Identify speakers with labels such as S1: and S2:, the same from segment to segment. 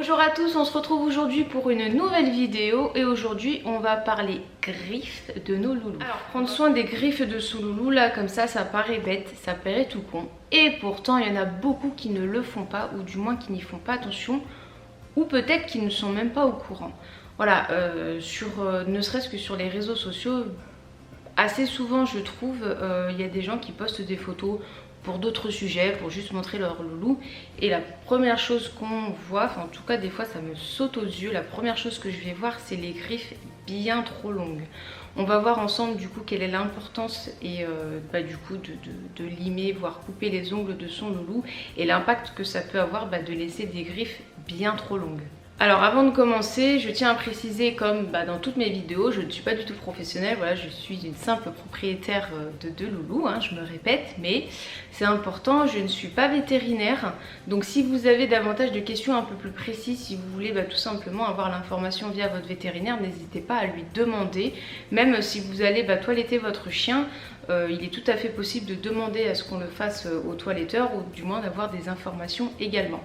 S1: Bonjour à tous, on se retrouve aujourd'hui pour une nouvelle vidéo et aujourd'hui on va parler griffes de nos loulous. Alors prendre soin des griffes de son loulou là comme ça paraît bête, ça paraît tout con et pourtant il y en a beaucoup qui ne le font pas ou du moins qui n'y font pas attention ou peut-être qui ne sont même pas au courant. Voilà, ne serait-ce que sur les réseaux sociaux, assez souvent je trouve il y a des gens qui postent des photos pour d'autres sujets, pour juste montrer leur loulou. Et la première chose qu'on voit, enfin en tout cas des fois ça me saute aux yeux, la première chose que je vais voir c'est les griffes bien trop longues. On va voir ensemble du coup quelle est l'importance et du coup de limer, voire couper les ongles de son loulou et l'impact que ça peut avoir de laisser des griffes bien trop longues. Alors avant de commencer, je tiens à préciser comme dans toutes mes vidéos, je ne suis pas du tout professionnelle, voilà, je suis une simple propriétaire de deux loulous, je me répète, mais c'est important, je ne suis pas vétérinaire, donc si vous avez davantage de questions un peu plus précises, si vous voulez tout simplement avoir l'information via votre vétérinaire, n'hésitez pas à lui demander, même si vous allez toiletter votre chien, il est tout à fait possible de demander à ce qu'on le fasse au toiletteur ou du moins d'avoir des informations également.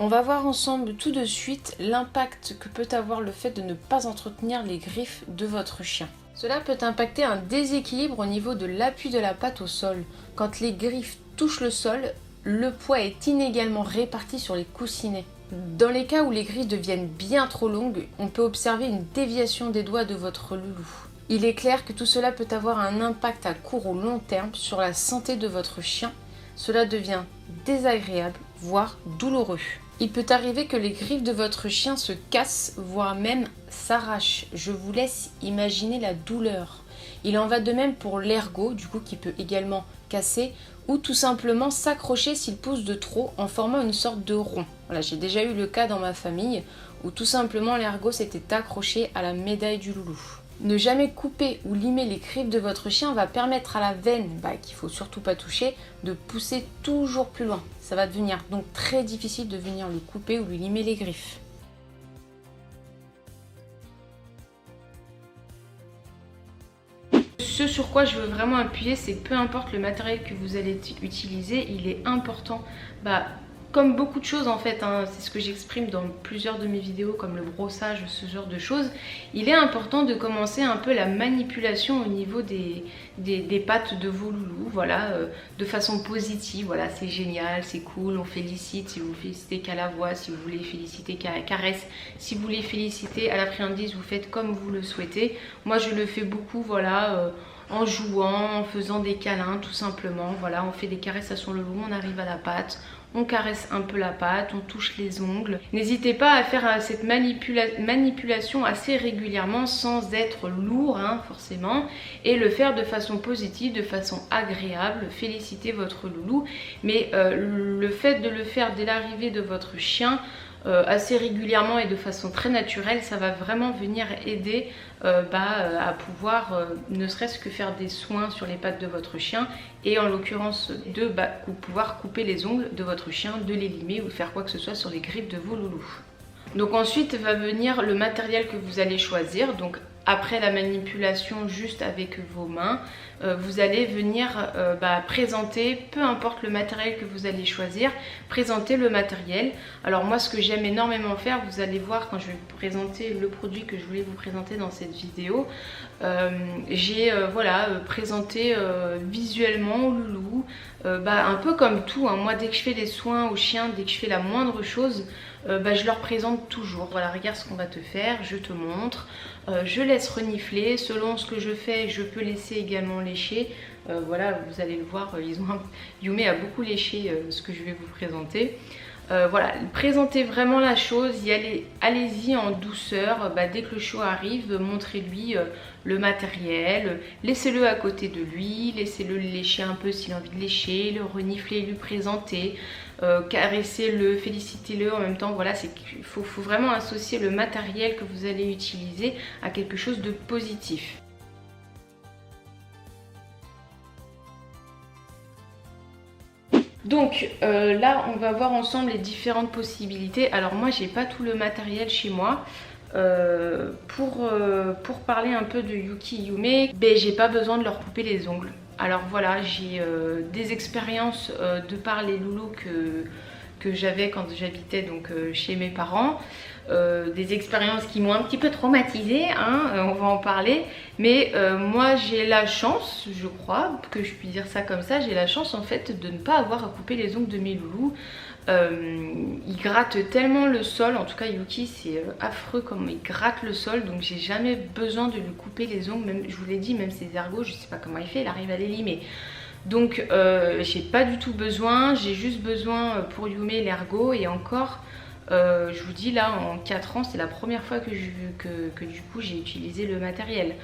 S1: On va voir ensemble tout de suite l'impact que peut avoir le fait de ne pas entretenir les griffes de votre chien. Cela peut impacter un déséquilibre au niveau de l'appui de la patte au sol. Quand les griffes touchent le sol, le poids est inégalement réparti sur les coussinets. Dans les cas où les griffes deviennent bien trop longues, on peut observer une déviation des doigts de votre loulou. Il est clair que tout cela peut avoir un impact à court ou long terme sur la santé de votre chien. Cela devient désagréable, voire douloureux. Il peut arriver que les griffes de votre chien se cassent, voire même s'arrachent. Je vous laisse imaginer la douleur. Il en va de même pour l'ergot, du coup qui peut également casser, ou tout simplement s'accrocher s'il pousse de trop en formant une sorte de rond. Voilà, j'ai déjà eu le cas dans ma famille où tout simplement l'ergot s'était accroché à la médaille du loulou. Ne jamais couper ou limer les griffes de votre chien va permettre à la veine, qu'il ne faut surtout pas toucher, de pousser toujours plus loin. Ça va devenir donc très difficile de venir le couper ou lui limer les griffes. Ce sur quoi je veux vraiment appuyer, c'est que peu importe le matériel que vous allez utiliser, il est important, comme beaucoup de choses en fait, c'est ce que j'exprime dans plusieurs de mes vidéos comme le brossage, ce genre de choses, il est important de commencer un peu la manipulation au niveau des pattes de vos loulous, voilà, de façon positive, voilà, c'est génial, c'est cool, on félicite, si vous félicitez qu'à la voix, si vous voulez féliciter qu'à la caresse, si vous voulez féliciter à la friandise, vous faites comme vous le souhaitez. Moi je le fais beaucoup, voilà, en jouant, en faisant des câlins tout simplement, voilà, on fait des caresses à son loulou, on arrive à la patte, on caresse un peu la patte, on touche les ongles. N'hésitez pas à faire cette manipulation assez régulièrement sans être lourd forcément et le faire de façon positive, de façon agréable, féliciter votre loulou. Mais le fait de le faire dès l'arrivée de votre chien assez régulièrement et de façon très naturelle, ça va vraiment venir aider à pouvoir ne serait-ce que faire des soins sur les pattes de votre chien et en l'occurrence de pouvoir couper les ongles de votre chien, de les limer ou faire quoi que ce soit sur les griffes de vos loulous. Donc ensuite va venir le matériel que vous allez choisir. Donc après la manipulation juste avec vos mains, vous allez venir présenter, peu importe le matériel que vous allez choisir, présenter le matériel. Alors moi ce que j'aime énormément faire, vous allez voir quand je vais vous présenter le produit que je voulais vous présenter dans cette vidéo, j'ai présenté visuellement au loulou, un peu comme tout, moi dès que je fais des soins aux chiens, dès que je fais la moindre chose, je leur présente toujours, voilà, regarde ce qu'on va te faire, je te montre, je laisse renifler, selon ce que je fais je peux laisser également lécher, voilà, vous allez le voir, Yume a beaucoup léché ce que je vais vous présenter. Voilà, présentez vraiment la chose, allez-y en douceur, dès que le show arrive, montrez-lui le matériel, laissez-le à côté de lui, laissez-le lécher un peu s'il a envie de lécher, le renifler, lui présenter, caressez-le, félicitez-le en même temps. Voilà, il faut vraiment associer le matériel que vous allez utiliser à quelque chose de positif. Donc là on va voir ensemble les différentes possibilités. Alors moi j'ai pas tout le matériel chez moi, pour parler un peu de Yuki et Yume, j'ai pas besoin de leur couper les ongles. Alors voilà, j'ai des expériences de par les loulous que j'avais quand j'habitais donc chez mes parents. Des expériences qui m'ont un petit peu traumatisée, hein, on va en parler. Mais moi j'ai la chance, je crois, que je puis dire ça comme ça, j'ai la chance en fait de ne pas avoir à couper les ongles de mes loulous. Il gratte tellement le sol, en tout cas Yuki c'est affreux comme il gratte le sol, donc j'ai jamais besoin de lui couper les ongles, même je vous l'ai dit, même ses ergots, je sais pas comment il fait, il arrive à les limer. Donc j'ai pas du tout besoin, j'ai juste besoin pour Yume l'ergot, et encore je vous dis là en 4 ans c'est la première fois que du coup j'ai utilisé le matériel.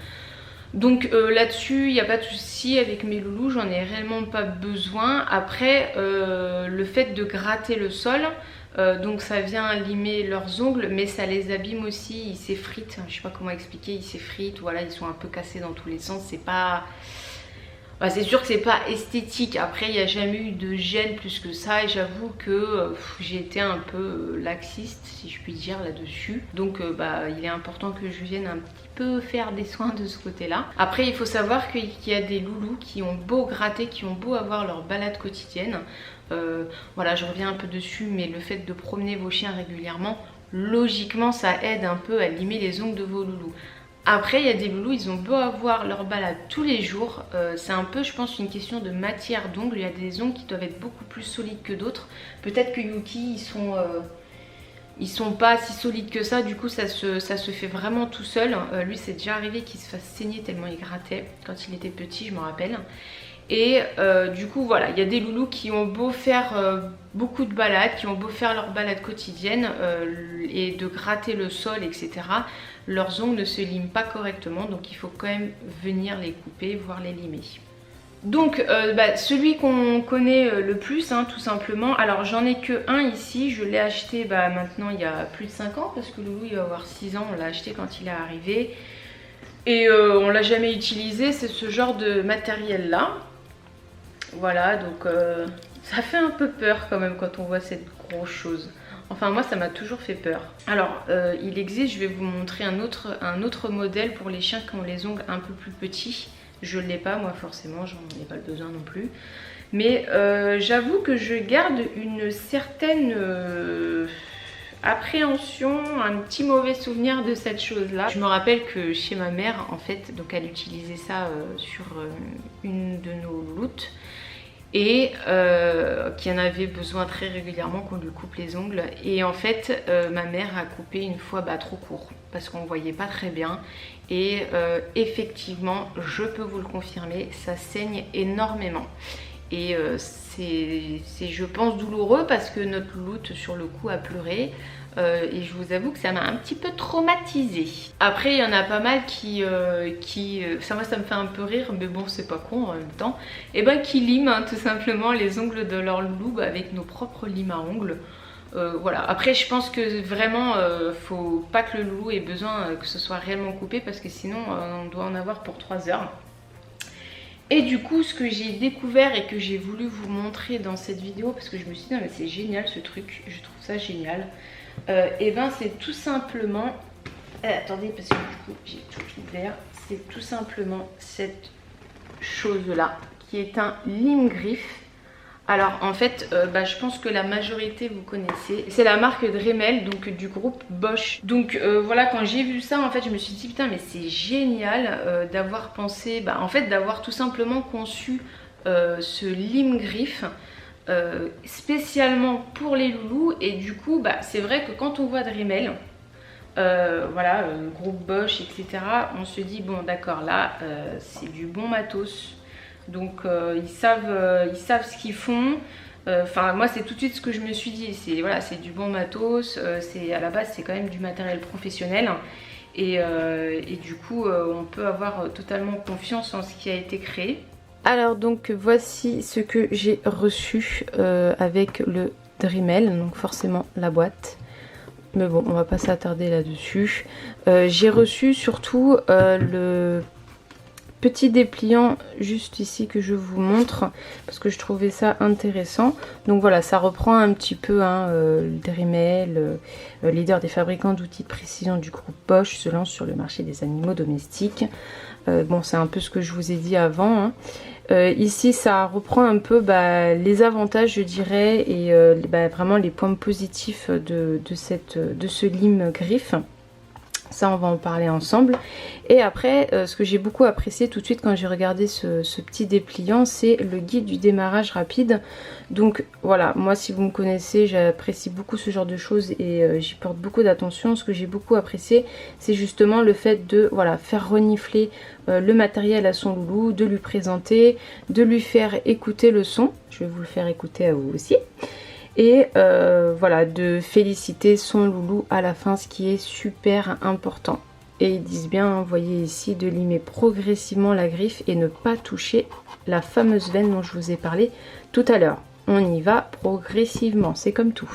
S1: Donc là-dessus il n'y a pas de souci avec mes loulous, j'en ai réellement pas besoin. Après le fait de gratter le sol, donc ça vient limer leurs ongles, mais ça les abîme aussi, ils s'effritent, je sais pas comment expliquer, ils s'effritent, voilà, ils sont un peu cassés dans tous les sens, c'est pas... Bah, c'est sûr que c'est pas esthétique. Après il n'y a jamais eu de gêne plus que ça, et j'avoue que j'ai été un peu laxiste si je puis dire là-dessus. Donc bah, il est important que je vienne un petit peu faire des soins de ce côté là. Après il faut savoir qu'il y a des loulous qui ont beau gratter, qui ont beau avoir leur balade quotidienne. Voilà, je reviens un peu dessus, mais le fait de promener vos chiens régulièrement, logiquement ça aide un peu à limer les ongles de vos loulous. Après il y a des loulous, ils ont beau avoir leur balade tous les jours, c'est un peu je pense une question de matière d'ongles. Il y a des ongles qui doivent être beaucoup plus solides que d'autres. Peut-être que Yuki ils sont pas si solides que ça, du coup ça se fait vraiment tout seul. Lui c'est déjà arrivé qu'il se fasse saigner tellement il grattait quand il était petit, je me rappelle. Et du coup voilà, il y a des loulous qui ont beau faire beaucoup de balades, qui ont beau faire leur balade quotidienne et de gratter le sol etc, leurs ongles ne se liment pas correctement, donc il faut quand même venir les couper, voire les limer. Donc bah, celui qu'on connaît le plus hein, tout simplement, alors j'en ai que un ici, je l'ai acheté bah, maintenant il y a plus de 5 ans, parce que Loulou il va avoir 6 ans, on l'a acheté quand il est arrivé. Et on l'a jamais utilisé, c'est ce genre de matériel là. Voilà, donc ça fait un peu peur quand même quand on voit cette grosse chose. Enfin moi ça m'a toujours fait peur. Alors il existe, je vais vous montrer un autre modèle pour les chiens qui ont les ongles un peu plus petits. Je ne l'ai pas moi forcément, j'en ai pas le besoin non plus. Mais j'avoue que je garde une certaine appréhension, un petit mauvais souvenir de cette chose là. Je me rappelle que chez ma mère en fait, donc elle utilisait ça sur une de nos loutes. Et qui en avait besoin très régulièrement qu'on lui coupe les ongles. Et en fait ma mère a coupé une fois trop court parce qu'on voyait pas très bien. Et effectivement je peux vous le confirmer, ça saigne énormément. Et c'est je pense douloureux parce que notre louloute sur le coup a pleuré. Et je vous avoue que ça m'a un petit peu traumatisée. Après il y en a pas mal ça moi ça me fait un peu rire, mais bon c'est pas con en même temps, et ben qui liment hein, tout simplement les ongles de leur loulou avec nos propres limes à ongles. Voilà, après je pense que vraiment faut pas que le loulou ait besoin que ce soit réellement coupé, parce que sinon on doit en avoir pour 3 heures. Et du coup ce que j'ai découvert et que j'ai voulu vous montrer dans cette vidéo, parce que je me suis dit non mais c'est génial ce truc, je trouve ça génial. Et ben c'est tout simplement, attendez parce que du coup j'ai tout ouvert, c'est tout simplement cette chose là qui est un lime-griffe. Alors en fait je pense que la majorité vous connaissez, c'est la marque Dremel, donc du groupe Bosch. Donc voilà, quand j'ai vu ça en fait je me suis dit putain mais c'est génial d'avoir pensé, en fait d'avoir tout simplement conçu ce lime-griffe spécialement pour les loulous. Et du coup c'est vrai que quand on voit Dremel, voilà, groupe Bosch etc, on se dit bon d'accord là c'est du bon matos. Donc ils savent ce qu'ils font. Enfin moi c'est tout de suite ce que je me suis dit, c'est voilà, c'est du bon matos, c'est à la base c'est quand même du matériel professionnel. Et du coup on peut avoir totalement confiance en ce qui a été créé. Alors donc voici ce que j'ai reçu avec le Dremel, donc forcément la boîte. Mais bon on va pas s'attarder là-dessus. J'ai reçu surtout petit dépliant juste ici que je vous montre parce que je trouvais ça intéressant. Donc voilà, ça reprend un petit peu Dremel, leader des fabricants d'outils de précision du groupe Bosch, se lance sur le marché des animaux domestiques. Bon, c'est un peu ce que je vous ai dit avant. Ici, ça reprend un peu les avantages, je dirais, et vraiment les points positifs de ce lime griffe. Ça, on va en parler ensemble. Et après, ce que j'ai beaucoup apprécié tout de suite quand j'ai regardé ce petit dépliant, c'est le guide du démarrage rapide. Donc voilà, moi si vous me connaissez, j'apprécie beaucoup ce genre de choses et j'y porte beaucoup d'attention. Ce que j'ai beaucoup apprécié, c'est justement le fait de faire renifler le matériel à son loulou, de lui présenter, de lui faire écouter le son. Je vais vous le faire écouter à vous aussi. Et voilà, de féliciter son loulou à la fin, ce qui est super important. Et ils disent bien, vous voyez ici, de limer progressivement la griffe et ne pas toucher la fameuse veine dont je vous ai parlé tout à l'heure. On y va progressivement, c'est comme tout.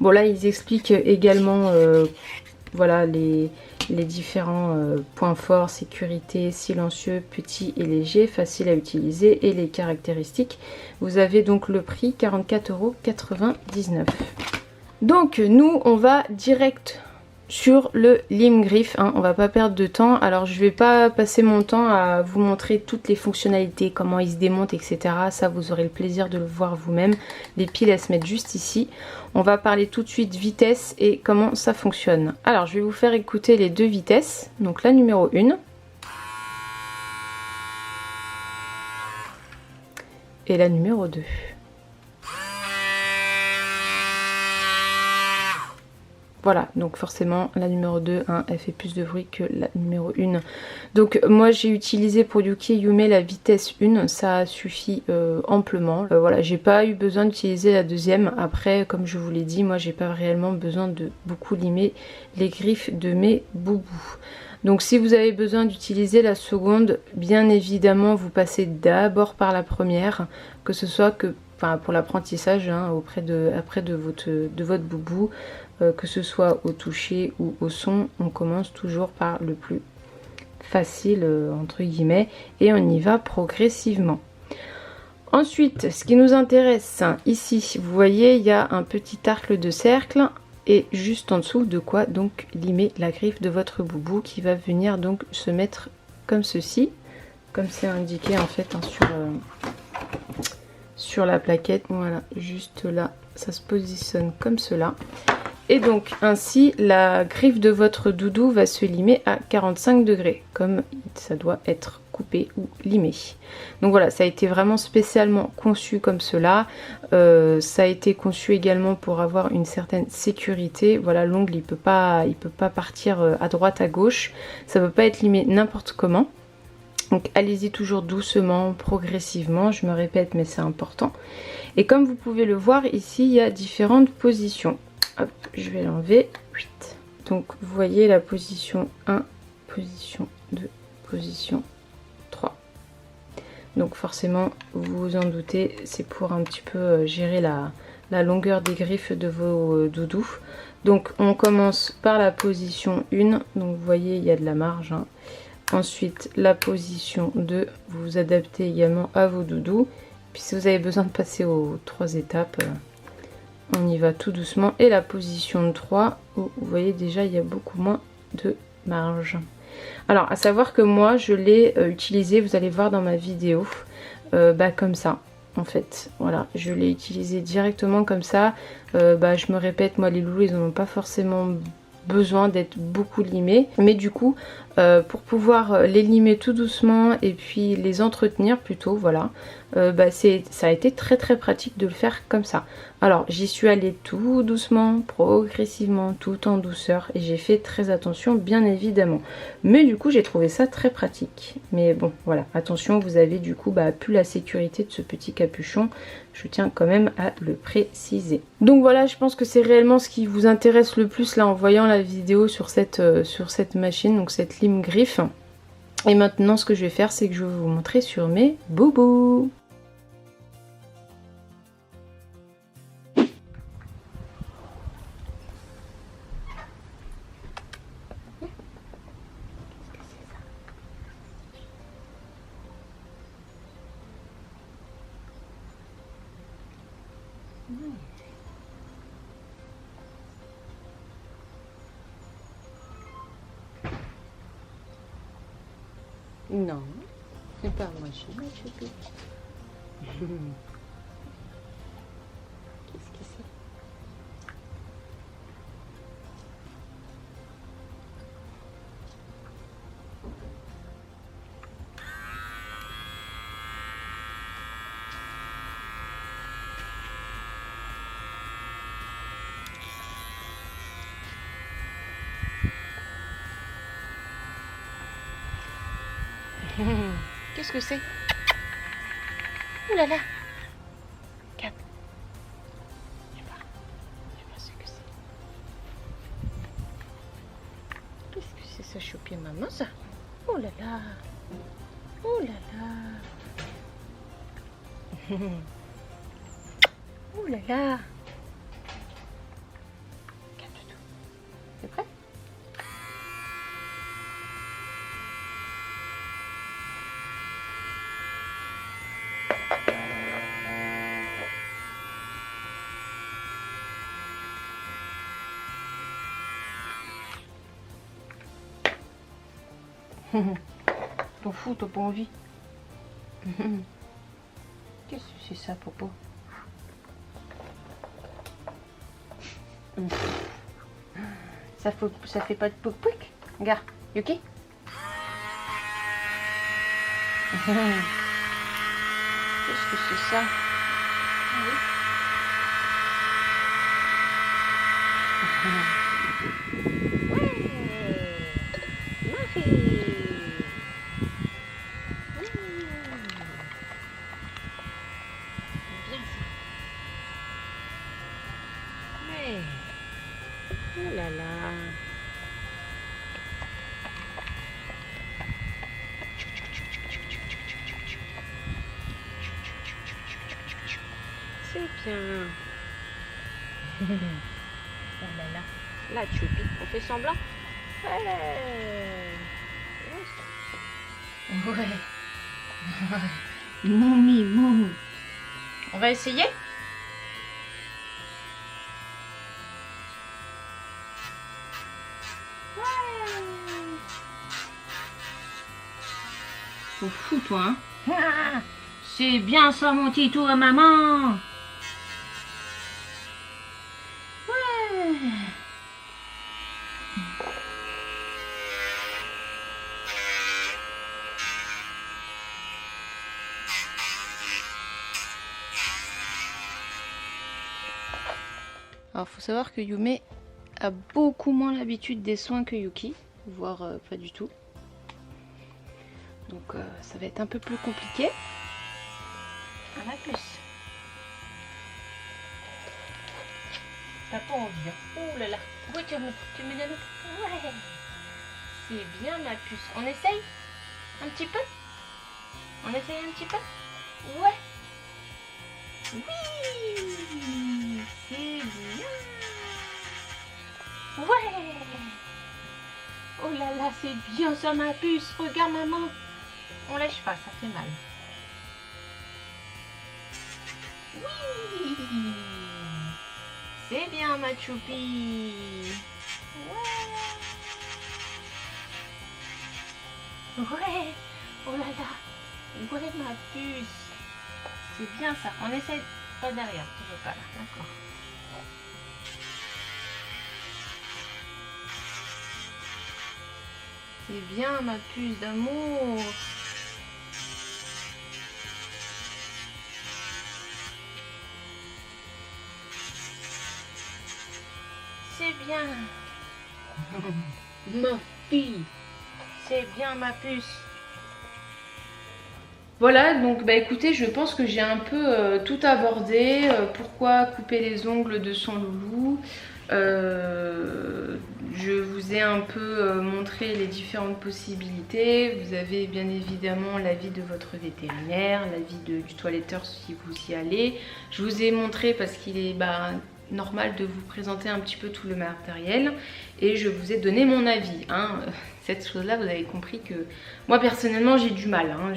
S1: Bon là, ils expliquent également voilà, les différents points forts, sécurité, silencieux, petit et léger, facile à utiliser et les caractéristiques. Vous avez donc le prix 44,99 €. Donc nous on va direct sur le lime griffe, on va pas perdre de temps. Alors je vais pas passer mon temps à vous montrer toutes les fonctionnalités, comment il se démonte, etc. Ça vous aurez le plaisir de le voir vous-même. Les piles elles se mettent juste ici. On va parler tout de suite vitesse et comment ça fonctionne. Alors je vais vous faire écouter les deux vitesses. Donc la numéro 1 et la numéro 2. Voilà, donc forcément la numéro 2, elle fait plus de bruit que la numéro 1. Donc moi j'ai utilisé pour Yuki Yume la vitesse 1, ça suffit amplement. Voilà, j'ai pas eu besoin d'utiliser la deuxième. Après, comme je vous l'ai dit, moi j'ai pas réellement besoin de beaucoup limer les griffes de mes boubous. Donc si vous avez besoin d'utiliser la seconde, bien évidemment vous passez d'abord par la première, que ce soit pour l'apprentissage après de votre boubou. Que ce soit au toucher ou au son, on commence toujours par le plus facile entre guillemets et on y va progressivement. Ensuite, ce qui nous intéresse ici, vous voyez, il y a un petit arc de cercle et juste en dessous de quoi donc limer la griffe de votre boubou qui va venir donc se mettre comme ceci, comme c'est indiqué en fait sur la plaquette. Voilà, juste là, ça se positionne comme cela. Et donc ainsi la griffe de votre doudou va se limer à 45 degrés comme ça doit être coupé ou limé. Donc voilà, ça a été vraiment spécialement conçu comme cela. Ça a été conçu également pour avoir une certaine sécurité. Voilà, l'ongle il peut pas partir à droite à gauche. Ça ne peut pas être limé n'importe comment. Donc allez-y toujours doucement, progressivement, je me répète mais c'est important. Et comme vous pouvez le voir ici, il y a différentes positions. Hop, je vais l'enlever. Donc vous voyez la position 1, position 2, position 3. Donc forcément, vous vous en doutez, c'est pour un petit peu gérer la longueur des griffes de vos doudous. Donc on commence par la position 1. Donc vous voyez, il y a de la marge. Ensuite, la position 2, vous vous adaptez également à vos doudous. Puis si vous avez besoin de passer aux 3 étapes, on y va tout doucement. Et la position 3, où vous voyez déjà il y a beaucoup moins de marge. Alors à savoir que moi je l'ai utilisé, vous allez voir dans ma vidéo, comme ça en fait. Voilà, je l'ai utilisé directement comme ça. Je me répète, moi les loulous ils n'en ont pas forcément besoin d'être beaucoup limés. Mais du coup, pour pouvoir les limer tout doucement et puis les entretenir plutôt, voilà, ça a été très très pratique de le faire comme ça. Alors j'y suis allée tout doucement, progressivement, tout en douceur et j'ai fait très attention bien évidemment. Mais du coup j'ai trouvé ça très pratique. Mais bon voilà, attention, vous avez du coup plus la sécurité de ce petit capuchon. Je tiens quand même à le préciser. Donc voilà, je pense que c'est réellement ce qui vous intéresse le plus là en voyant la vidéo sur cette machine, donc cette lime griffe. Et maintenant ce que je vais faire, c'est que je vais vous montrer sur mes boubous.
S2: Non, c'est pas moi, c'est ma choupi. Qu'est-ce que c'est?
S1: Qu'est-ce que c'est? Ouh là là! Cap. Je sais pas ce que c'est. Qu'est-ce que c'est ça, choper maman ça? Oh là là! Oh là là! Oh là là! Calme-toi. T'es prêt? T'en fous, t'as pas envie. Qu'est-ce que c'est ça, Popo? Ça fait pas de pouc-pouc? Regarde, Yuki. Qu'est-ce que c'est ça?
S2: Oh là là. C'est bien. Oh là là. Là, Choupi, on fait semblant.
S1: Ouais.
S2: Moumi, mou.
S1: On va essayer?
S2: T'en fous, toi, hein? Ah, c'est bien ça, mon titou et maman. Ouais.
S1: Alors, faut savoir que Yume a beaucoup moins l'habitude des soins que Yuki, voire pas du tout. Donc, ça va être un peu plus compliqué.
S2: À la puce. T'as pas envie, hein? Oh là là. Oui, tu me donnes. Ouais.
S1: C'est bien, ma puce. On essaye? Un petit peu? On essaye un petit peu? Ouais. Oui. C'est bien. Ouais. Oh là là, c'est bien ça, ma puce. Regarde, maman. On lâche pas, ça fait mal. Oui. C'est bien, ma choupi. Ouais. Ouais. Oh là là. Ouais, ma puce. C'est bien ça. On essaie pas derrière. Tu veux pas là. D'accord. C'est bien, ma puce d'amour. C'est bien.
S2: Ma fille.
S1: C'est bien, ma puce. Voilà, donc bah écoutez, je pense que j'ai un peu tout abordé. Pourquoi couper les ongles de son loulou. Je vous ai un peu montré les différentes possibilités. Vous avez bien évidemment l'avis de votre vétérinaire, l'avis du toiletteur si vous y allez. Je vous ai montré parce qu'il est normal de vous présenter un petit peu tout le matériel et je vous ai donné mon avis. Hein. Cette chose-là, vous avez compris que moi personnellement j'ai du mal. Hein.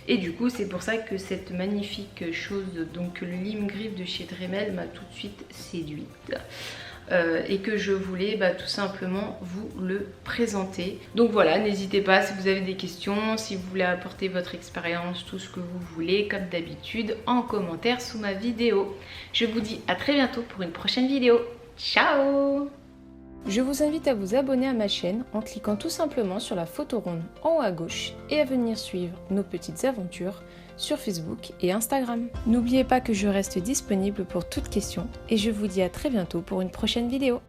S1: Et du coup, c'est pour ça que cette magnifique chose, donc le lime griffe de chez Dremel, m'a tout de suite séduite. et que je voulais tout simplement vous le présenter. Donc voilà, n'hésitez pas si vous avez des questions, si vous voulez apporter votre expérience, tout ce que vous voulez, comme d'habitude, en commentaire sous ma vidéo. Je vous dis à très bientôt pour une prochaine vidéo. Ciao! Je vous invite à vous abonner à ma chaîne en cliquant tout simplement sur la photo ronde en haut à gauche et à venir suivre nos petites aventures sur Facebook et Instagram. N'oubliez pas que je reste disponible pour toute question et je vous dis à très bientôt pour une prochaine vidéo.